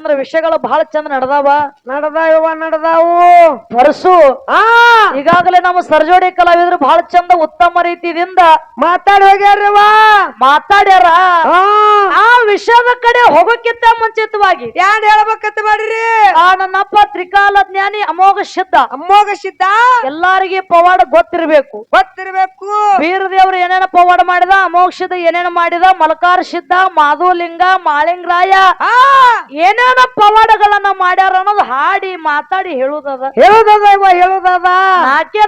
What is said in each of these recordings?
ಅಂದ್ರ ವಿಷಯಗಳು ಬಹಳ ಚಂದ ನಡೆದಾವು ಪರಸು ಈಗಾಗಲೇ ನಮ್ಮ ಸರ್ಜೋಡಿ ಕಲಾವಿದರು ಬಹಳ ಚಂದ ಉತ್ತಮ ರೀತಿಯಿಂದ ಮಾತಾಡಿ ಹೋಗ್ಯಾರವ ಮಾತಾಡ್ಯಾರ. ಆ ವಿಷಯದ ಕಡೆ ಹೋಗೋಕ್ಕಿಂತ ಮುಂಚಿತವಾಗಿ ಯಾನ್ ಹೇಳ್ಬೇಕಂತ ಮಾಡಿರಿ? ನನ್ನಪ್ಪ ತ್ರಿಕಾಲ ಜ್ಞಾನಿ ಅಮೋಘ ಸಿದ್ಧ ಎಲ್ಲಾರಿಗೆ ಪವಾಡ ಗೊತ್ತಿರ್ಬೇಕು. ಬೀರ ದೇವ್ರು ಏನೇನ ಪವಾಡ ಮಾಡಿದ, ಅಮೋಘ ಸಿದ್ಧ ಏನೇನ ಮಾಡಿದ, ಮಲಕಾರ ಸಿದ್ಧ, ಮಾಧುಲಿಂಗ, ಮಾಳಿಂಗರಾಯ ಏನೇನ ಪವಾಡಗಳನ್ನ ಮಾಡ್ಯಾರ ಅನ್ನೋದು ಹಾಡಿ ಮಾತಾಡಿ ಹೇಳುದದ.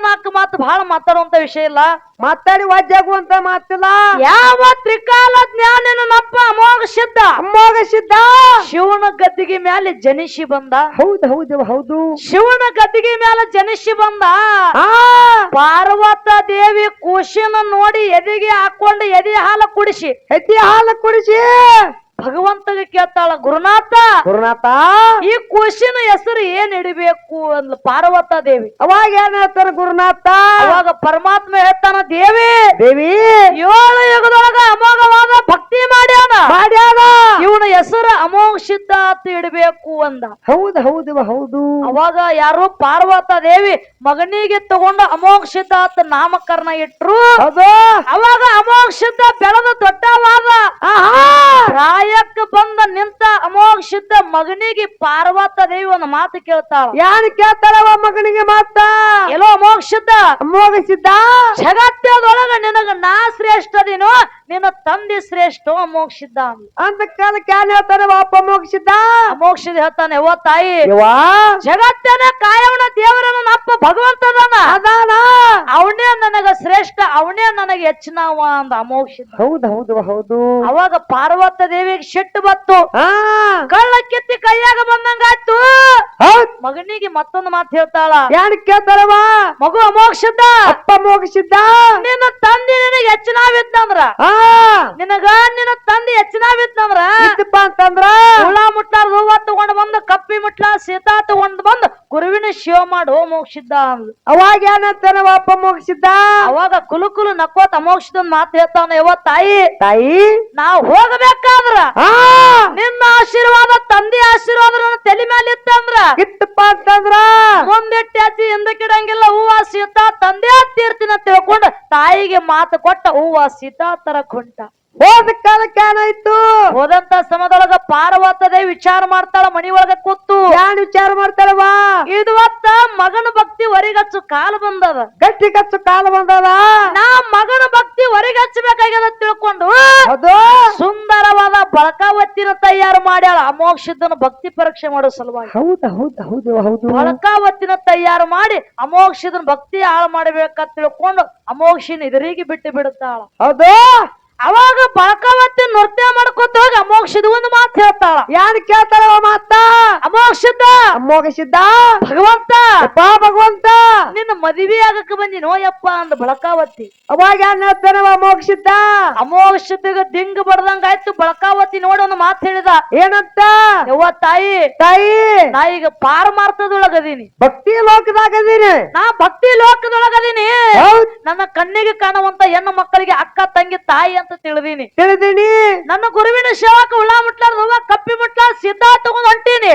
ನಾಲ್ಕು ಮಾತು ಬಹಳ ಮಾತಾಡುವಂತ ವಿಷಯ ಇಲ್ಲ. ಮಾತಾಡಿ ವಾಜ್ಯಾಗುವಂತ ಮಾತಿಲ್ಲ. ಯಾವ ತ್ರಿಕಾಲ ಜ್ಞಾನನಪ್ಪ ಅಮೋಘ ಸಿದ್ಧ ಶಿವನ ಗದ್ದಿಗೆ ಮೇಲೆ ಜನಿಸಿ ಬಂದ. ಹೌದು ಶಿವನ ಗದ್ದಿಗೆ ಮೇಲೆ ಜನಿಸಿ ಬಂದ. ಪಾರ್ವತ ದೇವಿ ಕೂಸಿನ ನೋಡಿ ಎದೆಗೆ ಹಾಕೊಂಡು ಎದೆ ಹಾಲು ಕುಡಿಸಿ ಭಗವಂತಗೆ ಕೇಳ್ತಾಳ, ಗುರುನಾಥ ಈ ಕೂಸಿನ ಹೆಸರು ಏನ್ ಇಡಬೇಕು ಅಂದ್ಲು ಪಾರ್ವತ ದೇವಿ. ಅವಾಗ ಏನ್ ಹೇಳ್ತಾರ ಗುರುನಾಥ? ಅವಾಗ ಪರಮಾತ್ಮ ಹೇಳ್ತಾನ, ದೇವಿ 7 ಯುಗದೊಳಗ ಅಮೋಘವಾದ ಭಕ್ತಿ ಮಾಡ್ಯಾನ ಇವನ ಹೆಸರು ಅಮೋಘ ಸಿದ್ಧ ಅಂತ ಇಡಬೇಕು ಅಂದ. ಹೌದು ಅವಾಗ ಯಾರು ಪಾರ್ವತ ದೇವಿ ಮಗನಿಗೆ ತಗೊಂಡು ಅಮೋಘ ಸಿದ್ಧ ಅಂತ ನಾಮಕರಣ ಇಟ್ರು. ಅವಾಗ ಅಮೋಘ ಸಿದ್ಧ ಬೆಳೆದ ದೊಡ್ಡವಾದ ಪ್ರಾಯಕ್ಕೆ ಬಂದ ನಿಂತ ಅಮೋಘ ಸಿದ್ಧ ಮಗನಿಗೆ ಪಾರ್ವತ ದೇವಿ ಒಂದು ಮಾತು ಕೇಳ್ತಾಳ. ಯಾನ್ ಕೇಳ್ತಾಳವ ಮಗನಿಗೆ ಮಾತ? ಎಲ್ಲೋ ಅಮೋಘ ಸಿದ್ಧ ಜಗತ್ತದೊಳಗ ನಿನಗ ನಾ ಶ್ರೇಷ್ಠ ಅದೇನೋ, ನಿನ್ನ ತಂದೆ ಶ್ರೇಷ್ಠ ಅಮೋಘ ಸಿದ್ಧ ಅಂತ ಕಾಲಕ್ಕೆ ಯಾನ್ ಹೇಳ್ತಾನೆ ಅಪ್ಪ ಅಮೋಘ ಸಿದ್ಧ? ಅಮೋಘ ಸಿದ್ಧ ಹೇಳ್ತಾನೆ, ಓ ತಾಯಿ, ಜಗತ್ತನ ಕಾಯವನ ದೇವರನ್ನ ಅಪ್ಪ ಭಗವಂತದಾನ ಅವನೇ ನನಗ ಶ್ರೇಷ್ಠ, ಅವನೇ ನನಗೆ ಹೆಚ್ಚಿನವ ಅಂದ ಅಮೋಘ ಸಿದ್ಧ. ಹೌದು ಅವಾಗ ಪಾರ್ವತ ದೇವಿಗೆ ಸಿಟ್ಟು ಬತ್ತು. ಕಳ್ಳ ಕಿತ್ತಿ ಕೈಯಾಗ ಬಂದಂಗಾಯ್ತು. ಮಗನಿಗೆ ಮತ್ತೊಂದು ಮಾತು ಹೇಳ್ತಾಳ. ಯಾನ್ ಕೇಳ್ತಾರವ? ಮಗು ಅಮೋಘ ಸಿದ್ಧ, ಅಪ್ಪ ಅಮೋಘ ಸಿದ್ಧ, ನಿನ್ನ ತಂದೆ ನಿನಗೆ ಹೆಚ್ಚಿನವಿದ್ನಂದ್ರ ನಿನ್ನ ತಂದೆ ಹೆಚ್ಚಿನವಿದ್ನಂದ್ರ ಅಂತಂದ್ರ ಹುಳ ಮುಟ್ಲಾರ್ದು ಹೂವ ತಗೊಂಡು ಬಂದು ಕಪ್ಪಿ ಮುಟ್ಲ ಸೀತಾ ತಗೊಂಡು ಬಂದು ಗುರುವಿನ ಶಿವ ಮಾಡು ಅಮೋಘ ಸಿದ್ಧ ಅಂದ್ಲು. ಅವಾಗ ಏನಂತಾನವ ಅಪ್ಪ ಅಮೋಘ ಸಿದ್ಧ? ಅವಾಗ ಕುಲು ನಕ್ಕೋತ್ ಅಮೋಘ ಸಿದ್ಧ ಮಾತು ಹೇಳ್ತಾನ, ಯಾವ ತಾಯಿ ನಾವ್ ಹೋಗಬೇಕಾದ್ರ ನಿನ್ನ ಆಶೀರ್ವಾದ ತಂದೆ ಆಶೀರ್ವಾದ ನನ್ನ ತಲೆ ಮೇಲೆ ಇತ್ತಂದ್ರ ಅಂತಂದ್ರ ಮುಂದೆಟ್ಟಿ ಹಚ್ಚಿ ಹಿಂದಕ್ಕಿಡಂಗಿಲ್ಲ, ಹೂವ ಸೀತಾ ತಂದೆ ತೀರ್ತಿನ ತಿಳ್ಕೊಂಡು ತಾಯಿಗೆ ಮಾತು ಕೊಟ್ಟ ಹೂವ ಸೀತಾ ತರಕ್ ಹೊಂಟ. ಹೋದ ಕಾಲಕ್ಕೆ ಏನಾಯ್ತು? ಹೋದಂತ ಸಮಯದೊಳಗ ಪಾರ್ವತ ದೇವಿ ವಿಚಾರ ಮಾಡ್ತಾಳ. ಮನಿ ಒಳಗ ಕೂತು ಯಾನ್ ವಿಚಾರ ಮಾಡ್ತಾಳವಾ? ಇದು ಹೊತ್ತ ಮಗನ ಭಕ್ತಿ ಹೊರಿಗಚ್ಚು ಕಾಲ ಬಂದದ, ಗಟ್ಟಿ ಕಚ್ಚು ಕಾಲ ಬಂದದ. ನಾ ಮಗನ ಭಕ್ತಿ ಹೊರಿಗಚ್ಚಬೇಕಾಗ್ಯದ ತಿಳ್ಕೊಂಡು ಸುಂದರವಾದ ಬಳಕಾವತ್ತಿನ ತಯಾರು ಮಾಡ್ಯಾಳ ಅಮೋಘ ಸಿದ್ಧನ ಭಕ್ತಿ ಪರೀಕ್ಷೆ ಮಾಡೋ ಸಲುವಾಗಿ. ಹೌದು ಬಳಕಾವತ್ತಿನ ತಯಾರು ಮಾಡಿ ಅಮೋಘ ಸಿದ್ಧನ ಭಕ್ತಿ ಹಾಳು ಮಾಡಬೇಕಂತ ತಿಳ್ಕೊಂಡು ಅಮೋಘ ಸಿದ್ಧನ ಎದುರಿಗೆ ಬಿಟ್ಟು ಬಿಡುತ್ತಾಳ. ಹೌದು ಅವಾಗ ಬಳಕಾವತಿ ನೃತ್ಯ ಮಾಡ್ಕೊತ ಹೋಗಿ ಅಮೋಘ ಸಿದ್ಧ ಒಂದು ಮಾತು ಹೇಳ್ತಾಳ. ಯಾನ್ ಕೇಳ್ತಾಳವ ಮಾತ? ಅಮೋಘ ಸಿದ್ಧ ಭಗವಂತ ನಿನ್ನ ಮದುವೆ ಆಗಕ್ಕೆ ಬಂದಿನೋ ಯಪ್ಪ ಅಂದ ಬಳಕಾವತಿ. ಅವಾಗ ಏನ್ ಹೇಳ್ತಾನವ ಅಮೋಘ ಸಿದ್ಧಗ ದಿಂಗ್ ಬಡ್ದಂಗ ಆಯ್ತು. ಬಳಕಾವತಿ ನೋಡಿ ಒಂದು ಮಾತು ಹೇಳಿದ. ಏನಂತ? ಯವ್ವ ತಾಯಿ ನಾ ಈಗ ಪಾರಮಾರ್ಥದೊಳಗದೀನಿ, ಭಕ್ತಿ ಲೋಕದಾಗದೀನಿ, ನಾ ಭಕ್ತಿ ಲೋಕದೊಳಗದೀನಿ. ನನ್ನ ಕಣ್ಣಿಗೆ ಕಾಣುವಂತ ಹೆಣ್ಣು ಮಕ್ಕಳಿಗೆ ಅಕ್ಕ ತಂಗಿ ತಾಯಿ ಅಂತ ತಿಳಿದೀನಿ. ನನ್ನ ಗುರುವಿನ ಸೇವಕ ಹುಳ ಮುಟ್ಲಾರ್ದವ ಕಪ್ಪಿ ಮುಟ್ಲಾರ ಸಿದ್ಧ ತಗೊಂಡ್ ಹೊಂಟೀನಿ.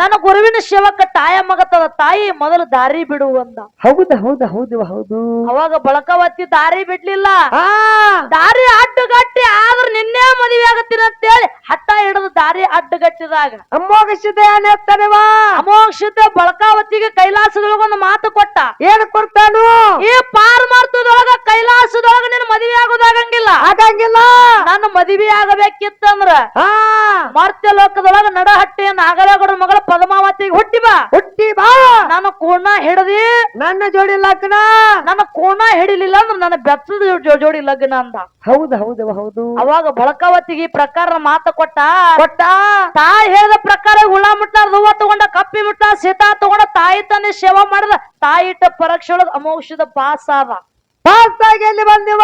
ನನ್ನ ಗುರುವಿನ ಸೇವಕ ತಾಯ ಮಗತದ ತಾಯಿ ಮೊದಲು ದಾರಿ ಬಿಡು ಅಂದ. ಹೌದು ಅವಾಗ ಬಳಕಾವತಿ ದಾರಿ ಬಿಡ್ಲಿಲ್ಲ. ದಾರಿ ಅಡ್ಡುಗಟ್ಟಿ ಆದ್ರ ನಿನ್ನೆ ಮದುವೆ ಆಗತ್ತೀನಿ ಅಂತೇಳಿ ಹಟ್ಟ ಹಿಡಿದು ದಾರಿ ಅಡ್ಡುಗಟ್ಟಿದಾಗ ಅಮೋಘ ಸಿದ್ಧ ಏನ್ ಹೇಳ್ತಾನವ? ಅಮೋಘ ಸಿದ್ಧ ಬಳಕಾವತಿಗೆ ಕೈಲಾಸದೊಳಗೊಂದು ಮಾತು ಕೊಟ್ಟ. ಏನು ಕೊಡ್ತಾನು? ಈ ಪಾರಮಾರ್ಥದೊಳಗ ಕೈಲಾಸದೊಳಗ ನಿನ್ನ ಮದುವೆ ಆಗೋದಾಗಂಗಿಲ್ಲ, ನನ್ನ ಮದುವೆ ಆಗಬೇಕಿತ್ತಂದ್ರ ಮರ್ತ್ಯ ಲೋಕದೊಳಗ ನಡಹಟ್ಟಿ ನಾಗರಗೌಡ ಮಗಳ ಪದ್ಮಾವತಿಗೆ ಹುಟ್ಟಿ ಬಾ. ನಾನು ಕೋಣ ಹಿಡದಿ ನನ್ನ ಜೋಡಿ ಲಗ್ನ, ನನ್ನ ಕೋಣ ಹಿಡಿಲಿಲ್ಲ ಅಂದ್ರೆ ನನ್ನ ಬೆತ್ತದ ಜೋಡಿ ಲಗ್ನ ಅಂದ. ಹೌದು ಅವಾಗ ಬಳಕಾವತಿಗೆ ಪ್ರಕಾರ ಮಾತು ಕೊಟ್ಟ. ತಾಯಿ ಹೇಳಿದ ಪ್ರಕಾರ ಹುಳ ಮುಟ್ಲಾರ್ದು ಹೂವ ತಗೊಂಡ ಕಪ್ಪಿ ಮುಟ್ಟ ಸೀತಾ ತಗೊಂಡ ತಾಯಿ ತಂದೆ ಸೇವಾ ಮಾಡಿದ ತಾಯಿ ಇಟ್ಟ ಪರೀಕ್ಷೆ ಒಳಗ ಅಮೋಘ ಸಿದ್ಧ ಪಾಸ್ ಆದ. ಎಲ್ಲಿ ಬಂದಿವ?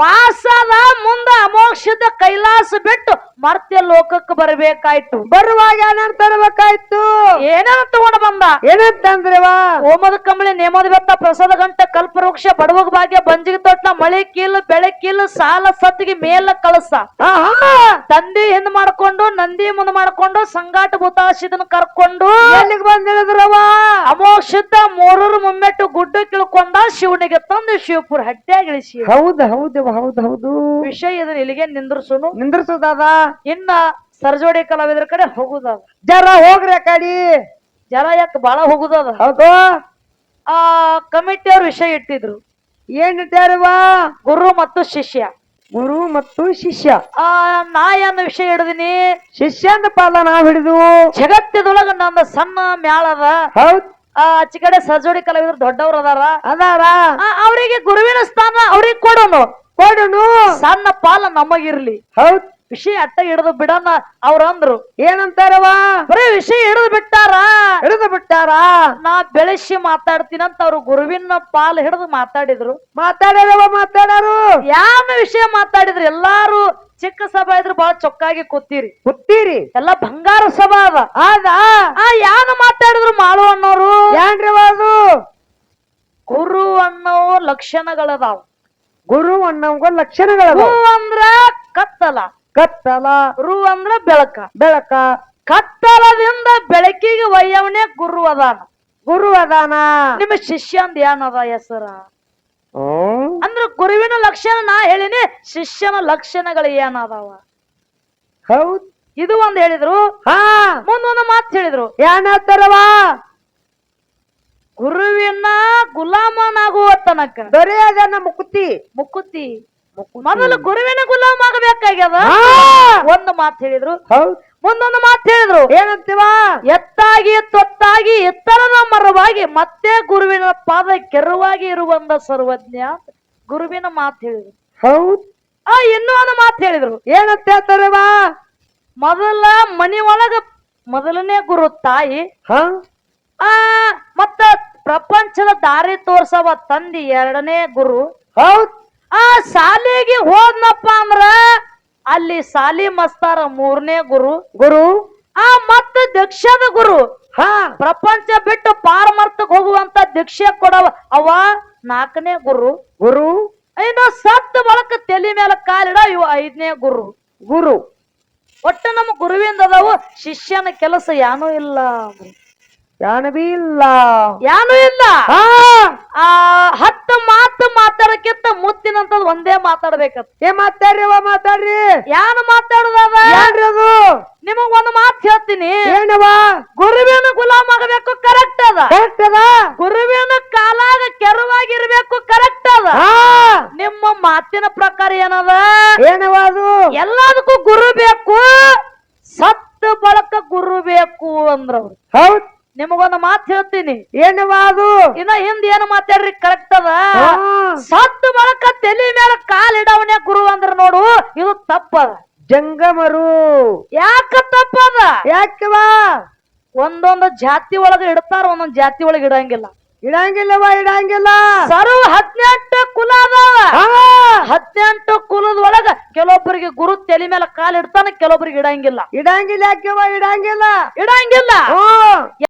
ಪಾಸ್ ಆದ. ಮುಂದ ಅಮೋಘ ಸಿದ್ಧ ಕೈಲಾಸ ಬಿಟ್ಟು ಮರ್ತ್ಯ ಲೋಕಕ್ಕೆ ಬರಬೇಕಾಯ್ತು. ಬರುವಾಗ ಏನೇನ್ ತರಬೇಕಾಯ್ತು? ಏನೇನ ತಗೊಂಡ ಬಂದ? ಏನೇನ್ ತಂದ್ರವಾ? ಹೋಮದ ಕಂಬಳಿ, ನೇಮದ ಬೆತ್ತ, ಪ್ರಸಾದ ಗಂಟ, ಕಲ್ಪವೃಕ್ಷ, ಬಡವಗ ಭಾಗ್ಯ, ಬಂಜಿಗೆ ತೊಟ್ಲ, ಮಳೆ ಕೀಲು, ಬೆಳೆ ಕೀಲು, ಸಾಲ ಸತ್ತಿಗೆ ಮೇಲ ಕಳಸ. ತಂದಿ ಹಿಂದ್ ಮಾಡ್ಕೊಂಡು, ನಂದಿ ಮುಂದ್ ಮಾಡ್ಕೊಂಡು, ಸಂಗಾಟ ಭೂತಾಶಿದನ್ ಕರ್ಕೊಂಡು ಎಲ್ಲಿಗೆ ಬಂದಿಳಿದ್ರವ? ಅಮೋಕ್ಷದ ಮೂರೂರು ಮುಮ್ಮೆಟ್ಟು ಗುಡ್ಡ ಕಿಳ್ಕೊಂಡ ಶಿವನಿಗೆ ತಂದು ಶಿವಪುರ ಹಟ್ಟ್ಯಾಗ ಇಳಿಸಿ. ಹೌದು ಹೌದು ಹೌದು ಹೌದು. ವಿಷಯ ಇದನ್ನ ಇಲ್ಲಿಗೆ ನಿಂದ್ರಸುನು. ನಿಂದ್ರಸುದಾದ. ಇನ್ನ ಸರ್ಜೋಡಿ ಕಲಾವಿದ್ರ ಕಡೆ ಹೋಗುದದ. ಜರ ಹೋಗ್ರಿ ಆ ಕಡಿ. ಜರ ಯಾಕೆ ಬಾಳ ಹೋಗುದದ. ಹೌದು. ಆ ಕಮಿಟಿಯವ್ರ ವಿಷಯ ಇಟ್ಟಿದ್ರು. ಏನ್ ಇಟ್ಟಾರವಾ? ಗುರು ಮತ್ತು ಶಿಷ್ಯ. ಗುರು ಮತ್ತು ಶಿಷ್ಯ. ನಾ ಏನ್ ವಿಷಯ ಹಿಡಿದಿನಿ? ಶಿಷ್ಯಂದ ಪಾಲ ನಾವ್ ಹಿಡಿದು. ಜಗತ್ತದೊಳಗ ನಂದ ಸಣ್ಣ ಮ್ಯಾಳದ. ಹೌದ್. ಆಚೆ ಕಡೆ ಸರ್ಜೋಡಿ ಕಲಾವಿದ್ರು ದೊಡ್ಡವ್ರ ಅದಾರ. ಅದಾರ. ಅವರಿಗೆ ಗುರುವಿನ ಸ್ಥಾನ ಅವ್ರಿಗೆ ಕೊಡೋನು. ಕೊಡುನು. ಸಣ್ಣ ಪಾಲ ನಮಗಿರ್ಲಿ. ಹೌದ್. ವಿಷಯ ಅಟ್ಟ ಹಿಡಿದು ಬಿಡೋಣ ಅವ್ರಂದ್ರು. ಏನಂತಾರವ? ಬರೀ ವಿಷಯ ಹಿಡಿದು ಬಿಟ್ಟಾರ. ಹಿಡಿದು ಬಿಟ್ಟಾರ. ನಾ ಬೆಳೆಸಿ ಮಾತಾಡ್ತೀನಂತ ಅವ್ರು ಗುರುವಿನ ಪಾಲ್ ಹಿಡಿದು ಮಾತಾಡಿದ್ರು. ಮಾತಾಡ್ಯಾರವ ಮಾತಾಡಾರು. ಯಾವ ವಿಷಯ ಮಾತಾಡಿದ್ರು? ಎಲ್ಲಾರು ಚಿಕ್ಕ ಸಭಾ ಇದ್ರು ಬಹಳ ಚೊಕ್ಕಾಗಿ ಕೂತೀರಿ. ಕೂತೀರಿ. ಎಲ್ಲ ಬಂಗಾರ ಸಭಾ ಅದ. ಅದ. ಯಾನ ಮಾತಾಡಿದ್ರು ಮಾಳು ಅನ್ನೋರು? ಏನ್ರಿವ ಅದು? ಗುರು ಅನ್ನೋ ಲಕ್ಷಣಗಳದಾವ. ಗುರು ಅನ್ನೋಂಗ ಲಕ್ಷಣಗಳು. ರು ಅಂದ್ರ ಕತ್ತಲ. ಕತ್ತಲ. ರು ಅಂದ್ರ ಬೆಳಕ. ಬೆಳಕ. ಕತ್ತಲದಿಂದ ಬೆಳಕಿಗೆ ಒಯ್ಯವನೇ ಗುರು ಅದಾನ. ಗುರು ಅದಾನ. ನಿಮ್ಮ ಶಿಷ್ಯಂದ ಏನದ ಹೆಸರ? ಅಂದ್ರ ಗುರುವಿನ ಲಕ್ಷಣ ನಾ ಹೇಳಿನಿ, ಶಿಷ್ಯನ ಲಕ್ಷಣಗಳು ಏನದಾವ? ಹೌದ್. ಇದು ಒಂದ್ ಹೇಳಿದ್ರು. ಮುಂದೊಂದು ಮಾತು ಹೇಳಿದ್ರು. ಏನ್ ಹೇಳ್ತಾರವ? ಗುರುವಿನ ಗುಲಾಮನಾಗುವ ತನಕ ದೊರೆಯದನ್ನ ಮುಕುತಿ. ಮುಕುತಿ. ಮೊದಲು ಗುರುವಿನ ಗುಲಾಮ ಆಗಬೇಕಾಗ್ಯದ. ಒಂದು ಮಾತು ಹೇಳಿದ್ರು. ಹೌದ್. ಮುಂದೊಂದು ಮಾತು ಹೇಳಿದ್ರು. ಏನಂತೀವ? ಎತ್ತಾಗಿ ತೊತ್ತಾಗಿ ಎತ್ತರದ ಮರವಾಗಿ ಮತ್ತೆ ಗುರುವಿನ ಪಾದ ಕೆರವಾಗಿ ಇರುವಂತ ಸರ್ವಜ್ಞ ಗುರುವಿನ ಮಾತು ಹೇಳಿದ್ರು. ಹೌದ್. ಇನ್ನೂ ಒಂದು ಮಾತು ಹೇಳಿದ್ರು. ಏನಂತ ಹೇಳ್ತಾರವ? ಮೊದಲ ಮನಿ ಒಳಗ ಮೊದಲನೇ ಗುರು ತಾಯಿ. ಮತ್ತ ಪ್ರಪಂಚದ ದಾರಿ ತೋರ್ಸವ ತಂದಿ ಎರಡನೇ ಗುರು. ಹೌದ್. ಶಾಲೆಗೆ ಹೋದ್ನಪ್ಪ ಅಂದ್ರ ಅಲ್ಲಿ ಸಾಲಿ ಮಸ್ತಾರ ಮೂರನೇ ಗುರು. ಗುರು. ಮತ್ತ ದೀಕ್ಷಾದ ಗುರು. ಪ್ರಪಂಚ ಬಿಟ್ಟು ಪಾರಮಾರ್ಥಕ್ಕೆ ಹೋಗುವಂತ ದೀಕ್ಷೆ ಕೊಡವ ಅವ ನಾಲ್ಕನೇ ಗುರು. ಗುರು. ಇನ್ನು ಸತ್ತ ಬಳಕ ತಲೆ ಮೇಲೆ ಕಾಲಿಡ ಇವ ಐದನೇ ಗುರು. ಗುರು. ಒಟ್ಟು ನಮ್ಮ ಗುರುವಿಂದ ಅದಾವು. ಶಿಷ್ಯನ ಕೆಲಸ ಏನೂ ಇಲ್ಲ. ಯಾನಬಿ ಇಲ್ಲ. ಏನೂ ಇಲ್ಲ. 10 ಮಾತು ಮಾತಾಡಕ್ಕಿಂತ ಮುತ್ತಿನಂತದ್ ಒಂದೇ ಮಾತಾಡ್ಬೇಕತ್. ಮಾತಾಡ್ರಿವ ಮಾತಾಡ್ರಿ. ಯಾನು ಮಾತಾಡುದದ? ಏನ್ರಿ ಅದು? ನಿಮಗ್ ಒಂದು ಮಾತು ಹೇಳ್ತೀನಿ. ಏನವ? ಗುರುವಿನ ಗುಲಾಮ ಆಗಬೇಕು. ಕರೆಕ್ಟ್ ಅದ. ಕರೆಕ್ಟ್ ಅದ. ಗುರುವಿನ ಕಾಲಾಗ ಕೆರವಾಗಿರ್ಬೇಕು. ಕರೆಕ್ಟ್ ಅದ. ನಿಮ್ಮ ಮಾತಿನ ಪ್ರಕಾರ ಏನದ? ಏನವ ಅದು? ಎಲ್ಲದಕ್ಕೂ ಗುರು ಬೇಕು. ಸತ್ತ ಬಳಕ ಗುರು ಬೇಕು ಅಂದ್ರವ್ರು. ಹೌದ್. ನಿಮಗೊಂದು ಮಾತು ಹೇಳ್ತೀನಿ. ಏನವ ಅದು? ಇನ್ನ ಹಿಂದ್ ಏನು ಮಾತಾಡ್ರಿ? ಕರೆಕ್ಟ್ ಅದ. ಸತ್ತು ಬಳಕ ತಲೆ ಮೇಲೆ ಕಾಲಿಡವನೇ ಗುರು ಅಂದ್ರ ನೋಡು, ಇದು ತಪ್ಪದ. ಜಂಗಮರು. ಯಾಕ ತಪ್ಪದ? ಯಾಕವ? ಒಂದೊಂದು ಜಾತಿ ಒಳಗ ಇಡ್ತಾರ, ಒಂದೊಂದ್ ಜಾತಿ ಒಳಗ ಇಡಂಗಿಲ್ಲ. ಇಡಂಗಿಲ್ಲವ ಇಡಂಗಿಲ್ಲ. ಸರ್ವ 18 ಕುಲ ಅದಾವ. 18 ಕುಲದ ಒಳಗ ಕೆಲವೊಬ್ಬರಿಗೆ ಗುರು ತಲೆ ಮೇಲೆ ಕಾಲಿಡ್ತಾನ, ಕೆಲವೊಬ್ಬರಿಗೆ ಇಡಂಗಿಲ್ಲ. ಇಡಂಗಿಲ್ಲ. ಯಾಕೆವ ಇಡಂಗಿಲ್ಲ? ಇಡಂಗಿಲ್ಲ.